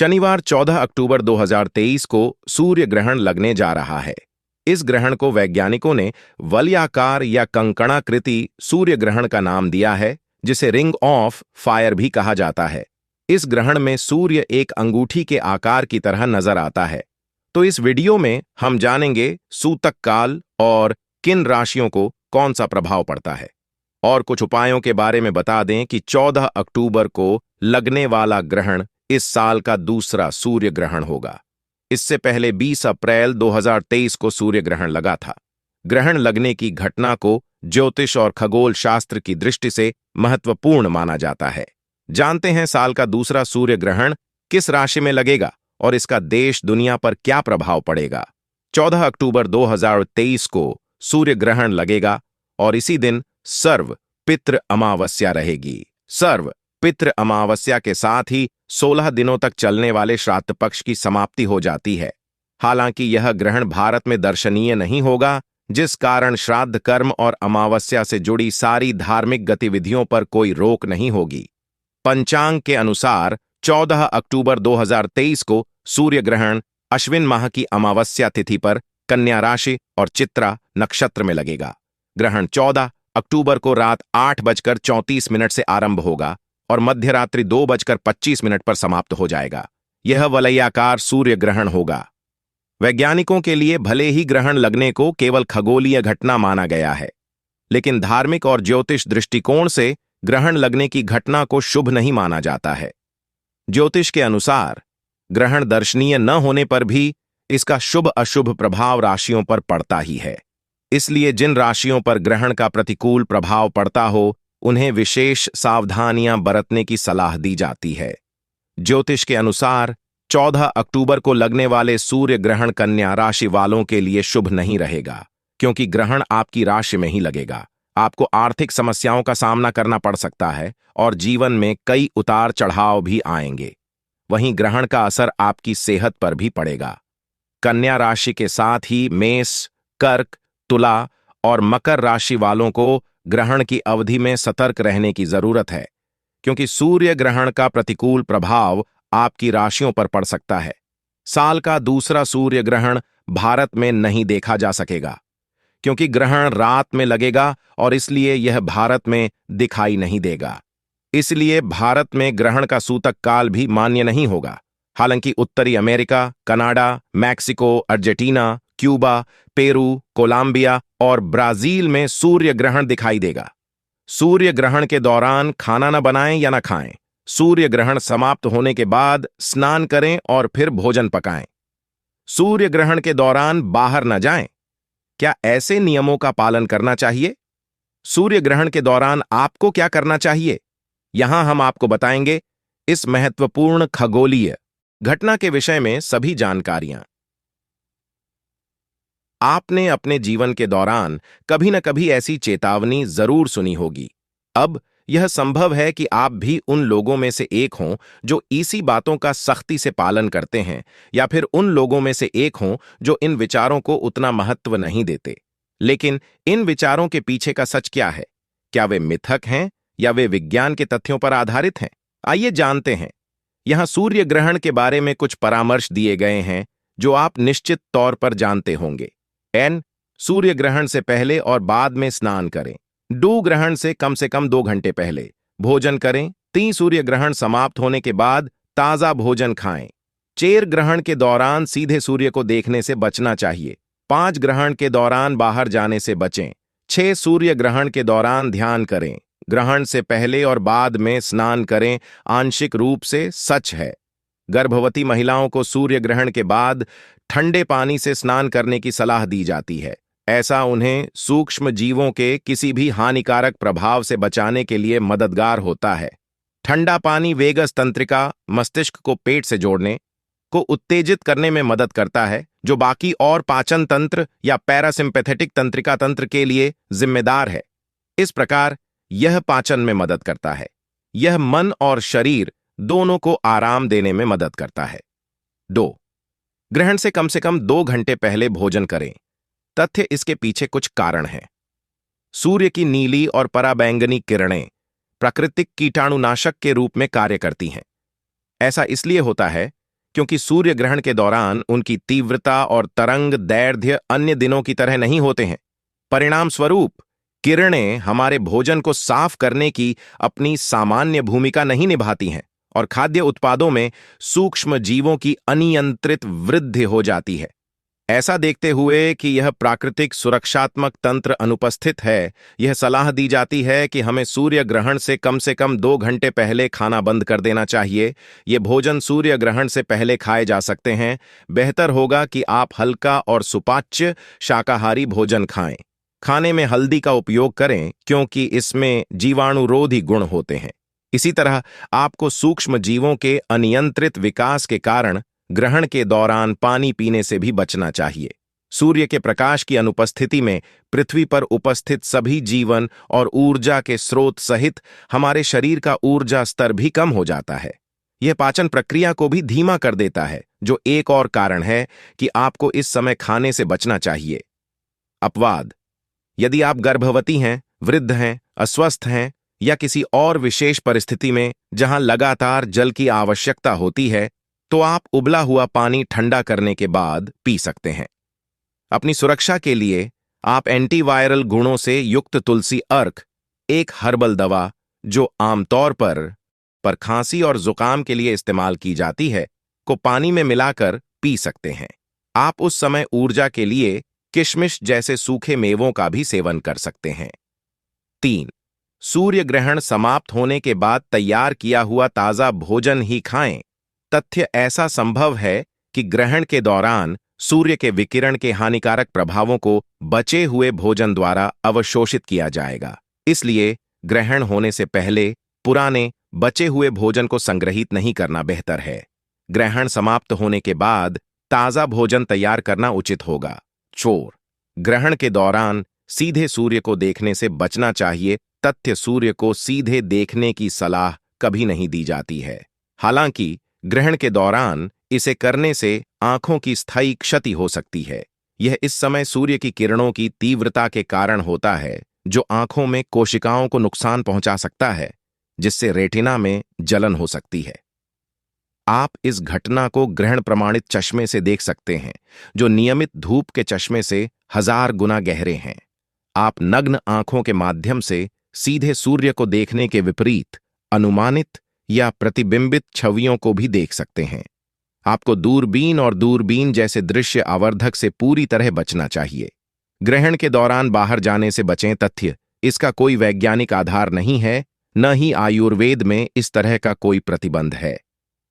शनिवार 14 अक्टूबर 2023 को सूर्य ग्रहण लगने जा रहा है। इस ग्रहण को वैज्ञानिकों ने वलयाकार या कंकणाकृति सूर्य ग्रहण का नाम दिया है, जिसे रिंग ऑफ फायर भी कहा जाता है। इस ग्रहण में सूर्य एक अंगूठी के आकार की तरह नजर आता है। तो इस वीडियो में हम जानेंगे सूतक काल और किन राशियों को कौन सा प्रभाव पड़ता है, और कुछ उपायों के बारे में बता दें कि 14 अक्टूबर को लगने वाला ग्रहण इस साल का दूसरा सूर्य ग्रहण होगा। इससे पहले 20 अप्रैल 2023 को सूर्य ग्रहण लगा था। ग्रहण लगने की घटना को ज्योतिष और खगोल शास्त्र की दृष्टि से महत्वपूर्ण माना जाता है। जानते हैं साल का दूसरा सूर्य ग्रहण किस राशि में लगेगा और इसका देश दुनिया पर क्या प्रभाव पड़ेगा। 14 अक्टूबर 2023 को सूर्य ग्रहण लगेगा और इसी दिन सर्व पितृ अमावस्या रहेगी। सर्व पितृ अमावस्या के साथ ही 16 दिनों तक चलने वाले श्राद्ध पक्ष की समाप्ति हो जाती है। हालांकि यह ग्रहण भारत में दर्शनीय नहीं होगा, जिस कारण श्राद्ध कर्म और अमावस्या से जुड़ी सारी धार्मिक गतिविधियों पर कोई रोक नहीं होगी। पंचांग के अनुसार 14 अक्टूबर 2023 को सूर्य ग्रहण अश्विन माह की अमावस्या तिथि पर कन्या राशि और चित्रा नक्षत्र में लगेगा। ग्रहण 14 अक्टूबर को रात 8:34 से आरंभ होगा और मध्य रात्रि 2:25 पर समाप्त हो जाएगा। यह वलयाकार सूर्य ग्रहण होगा। वैज्ञानिकों के लिए भले ही ग्रहण लगने को केवल खगोलीय घटना माना गया है, लेकिन धार्मिक और ज्योतिष दृष्टिकोण से ग्रहण लगने की घटना को शुभ नहीं माना जाता है। ज्योतिष के अनुसार ग्रहण दर्शनीय न होने पर भी इसका शुभ अशुभ प्रभाव राशियों पर पड़ता ही है। इसलिए जिन राशियों पर ग्रहण का प्रतिकूल प्रभाव पड़ता हो, उन्हें विशेष सावधानियां बरतने की सलाह दी जाती है। ज्योतिष के अनुसार 14 अक्टूबर को लगने वाले सूर्य ग्रहण कन्या राशि वालों के लिए शुभ नहीं रहेगा, क्योंकि ग्रहण आपकी राशि में ही लगेगा। आपको आर्थिक समस्याओं का सामना करना पड़ सकता है और जीवन में कई उतार चढ़ाव भी आएंगे। वहीं ग्रहण का असर आपकी सेहत पर भी पड़ेगा। कन्या राशि के साथ ही मेष, कर्क, तुला और मकर राशि वालों को ग्रहण की अवधि में सतर्क रहने की जरूरत है, क्योंकि सूर्य ग्रहण का प्रतिकूल प्रभाव आपकी राशियों पर पड़ सकता है। साल का दूसरा सूर्य ग्रहण भारत में नहीं देखा जा सकेगा, क्योंकि ग्रहण रात में लगेगा और इसलिए यह भारत में दिखाई नहीं देगा। इसलिए भारत में ग्रहण का सूतक काल भी मान्य नहीं होगा। हालांकि उत्तरी America, Canada, Mexico, Argentina, Cuba, Peru, Colombia और ब्राजील में सूर्य ग्रहण दिखाई देगा। सूर्य ग्रहण के दौरान खाना न बनाएं या न खाएं। सूर्य ग्रहण समाप्त होने के बाद स्नान करें और फिर भोजन पकाएं। सूर्य ग्रहण के दौरान बाहर न जाएं। क्या ऐसे नियमों का पालन करना चाहिए? सूर्य ग्रहण के दौरान आपको क्या करना चाहिए? यहां हम आपको बताएंगे इस महत्वपूर्ण खगोलीय घटना के विषय में सभी जानकारियां। आपने अपने जीवन के दौरान कभी न कभी ऐसी चेतावनी जरूर सुनी होगी। अब यह संभव है कि आप भी उन लोगों में से एक हों जो इसी बातों का सख्ती से पालन करते हैं, या फिर उन लोगों में से एक हों जो इन विचारों को उतना महत्व नहीं देते। लेकिन इन विचारों के पीछे का सच क्या है? क्या वे मिथक हैं या वे विज्ञान के तथ्यों पर आधारित हैं? आइए जानते हैं। यहां सूर्य ग्रहण के बारे में कुछ परामर्श दिए गए हैं जो आप निश्चित तौर पर जानते होंगे। सूर्य ग्रहण से पहले और बाद में स्नान करें। ग्रहण से कम 2 घंटे पहले भोजन करें। सूर्य ग्रहण समाप्त होने के बाद ताजा भोजन खाएं। चेर ग्रहण के दौरान सीधे सूर्य को देखने से बचना चाहिए। 5 ग्रहण के दौरान बाहर जाने से बचें। 6 सूर्य ग्रहण के दौरान ध्यान करें। ग्रहण से पहले और बाद में स्नान करें आंशिक रूप से सच है। गर्भवती महिलाओं को सूर्य ग्रहण के बाद ठंडे पानी से स्नान करने की सलाह दी जाती है। ऐसा उन्हें सूक्ष्म जीवों के किसी भी हानिकारक प्रभाव से बचाने के लिए मददगार होता है। ठंडा पानी वेगस तंत्रिका, मस्तिष्क को पेट से जोड़ने को उत्तेजित करने में मदद करता है, जो बाकी और पाचन तंत्र या पैरासिम्पैथेटिक तंत्रिका तंत्र के लिए जिम्मेदार है। इस प्रकार यह पाचन में मदद करता है। यह मन और शरीर दोनों को आराम देने में मदद करता है। 2 ग्रहण से कम 2 घंटे पहले भोजन करें। तथ्य इसके पीछे कुछ कारण हैं। सूर्य की नीली और पराबैंगनी किरणें प्राकृतिक कीटाणुनाशक के रूप में कार्य करती हैं। ऐसा इसलिए होता है क्योंकि सूर्य ग्रहण के दौरान उनकी तीव्रता और तरंग दैर्ध्य अन्य दिनों की तरह नहीं होते हैं। परिणाम स्वरूप किरणें हमारे भोजन को साफ करने की अपनी सामान्य भूमिका नहीं निभाती हैं और खाद्य उत्पादों में सूक्ष्म जीवों की अनियंत्रित वृद्धि हो जाती है। ऐसा देखते हुए कि यह प्राकृतिक सुरक्षात्मक तंत्र अनुपस्थित है, यह सलाह दी जाती है कि हमें सूर्य ग्रहण से कम 2 घंटे पहले खाना बंद कर देना चाहिए। ये भोजन सूर्य ग्रहण से पहले खाए जा सकते हैं। बेहतर होगा कि आप हल्का और सुपाच्य शाकाहारी भोजन खाएं। खाने में हल्दी का उपयोग करें क्योंकि इसमें जीवाणुरोधी गुण होते हैं। इसी तरह आपको सूक्ष्म जीवों के अनियंत्रित विकास के कारण ग्रहण के दौरान पानी पीने से भी बचना चाहिए। सूर्य के प्रकाश की अनुपस्थिति में पृथ्वी पर उपस्थित सभी जीवन और ऊर्जा के स्रोत सहित हमारे शरीर का ऊर्जा स्तर भी कम हो जाता है। यह पाचन प्रक्रिया को भी धीमा कर देता है, जो एक और कारण है कि आपको इस समय खाने से बचना चाहिए। अपवाद: यदि आप गर्भवती हैं, वृद्ध हैं, अस्वस्थ हैं या किसी और विशेष परिस्थिति में जहां लगातार जल की आवश्यकता होती है, तो आप उबला हुआ पानी ठंडा करने के बाद पी सकते हैं। अपनी सुरक्षा के लिए आप एंटीवायरल गुणों से युक्त तुलसी अर्क, एक हर्बल दवा जो आमतौर पर खांसी और जुकाम के लिए इस्तेमाल की जाती है, को पानी में मिलाकर पी सकते हैं। आप उस समय ऊर्जा के लिए किशमिश जैसे सूखे मेवों का भी सेवन कर सकते हैं। 3. सूर्य ग्रहण समाप्त होने के बाद तैयार किया हुआ ताजा भोजन ही खाएं। तथ्य ऐसा संभव है कि ग्रहण के दौरान सूर्य के विकिरण के हानिकारक प्रभावों को बचे हुए भोजन द्वारा अवशोषित किया जाएगा। इसलिए ग्रहण होने से पहले पुराने बचे हुए भोजन को संग्रहित नहीं करना बेहतर है। ग्रहण समाप्त होने के बाद ताजा भोजन तैयार करना उचित होगा। 4. ग्रहण के दौरान सीधे सूर्य को देखने से बचना चाहिए। तथ्य: सूर्य को सीधे देखने की सलाह कभी नहीं दी जाती है। हालांकि ग्रहण के दौरान इसे करने से आंखों की स्थायी क्षति हो सकती है। यह इस समय सूर्य की किरणों की तीव्रता के कारण होता है, जो आंखों में कोशिकाओं को नुकसान पहुंचा सकता है, जिससे रेटिना में जलन हो सकती है। आप इस घटना को ग्रहण प्रमाणित चश्मे से देख सकते हैं, जो नियमित धूप के चश्मे से 1000 गुना गहरे हैं। आप नग्न आंखों के माध्यम से सीधे सूर्य को देखने के विपरीत अनुमानित या प्रतिबिंबित छवियों को भी देख सकते हैं। आपको दूरबीन और दूरबीन जैसे दृश्य आवर्धक से पूरी तरह बचना चाहिए। ग्रहण के दौरान बाहर जाने से बचें। तथ्य: इसका कोई वैज्ञानिक आधार नहीं है, न ही आयुर्वेद में इस तरह का कोई प्रतिबंध है।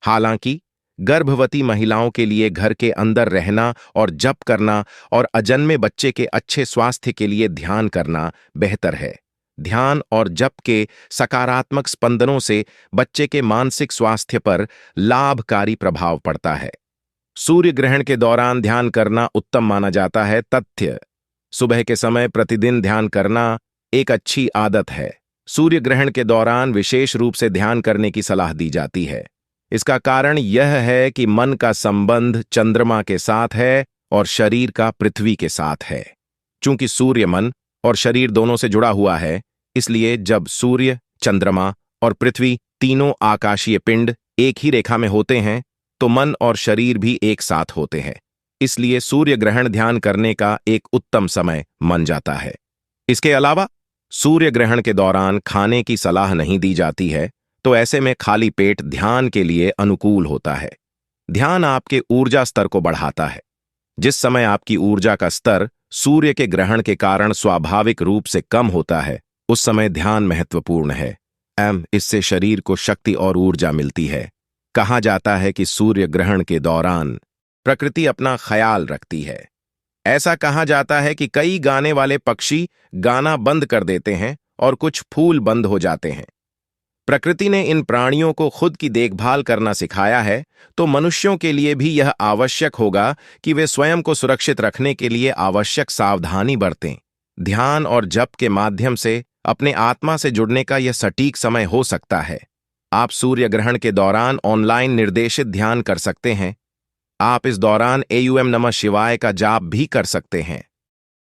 हालांकि गर्भवती महिलाओं के लिए घर के अंदर रहना और जप करना और अजन्मे बच्चे के अच्छे स्वास्थ्य के लिए ध्यान करना बेहतर है। ध्यान और जप के सकारात्मक स्पंदनों से बच्चे के मानसिक स्वास्थ्य पर लाभकारी प्रभाव पड़ता है। सूर्य ग्रहण के दौरान ध्यान करना उत्तम माना जाता है। तथ्य: सुबह के समय प्रतिदिन ध्यान करना एक अच्छी आदत है। सूर्य ग्रहण के दौरान विशेष रूप से ध्यान करने की सलाह दी जाती है। इसका कारण यह है कि मन का संबंध चंद्रमा के साथ है और शरीर का पृथ्वी के साथ है। चूंकि सूर्य मन और शरीर दोनों से जुड़ा हुआ है, इसलिए जब सूर्य, चंद्रमा और पृथ्वी तीनों आकाशीय पिंड एक ही रेखा में होते हैं, तो मन और शरीर भी एक साथ होते हैं। इसलिए सूर्य ग्रहण ध्यान करने का एक उत्तम समय मन जाता है। इसके अलावा सूर्य ग्रहण के दौरान खाने की सलाह नहीं दी जाती है, तो ऐसे में खाली पेट ध्यान के लिए अनुकूल होता है। ध्यान आपके ऊर्जा स्तर को बढ़ाता है। जिस समय आपकी ऊर्जा का स्तर सूर्य के ग्रहण के कारण स्वाभाविक रूप से कम होता है, उस समय ध्यान महत्वपूर्ण है। इससे शरीर को शक्ति और ऊर्जा मिलती है। कहा जाता है कि सूर्य ग्रहण के दौरान प्रकृति अपना ख्याल रखती है। ऐसा कहा जाता है कि कई गाने वाले पक्षी गाना बंद कर देते हैं और कुछ फूल बंद हो जाते हैं। प्रकृति ने इन प्राणियों को खुद की देखभाल करना सिखाया है, तो मनुष्यों के लिए भी यह आवश्यक होगा कि वे स्वयं को सुरक्षित रखने के लिए आवश्यक सावधानी बरतें। ध्यान और जप के माध्यम से अपने आत्मा से जुड़ने का यह सटीक समय हो सकता है। आप सूर्य ग्रहण के दौरान ऑनलाइन निर्देशित ध्यान कर सकते हैं। आप इस दौरान एयूएम नमः शिवाय का जाप भी कर सकते हैं।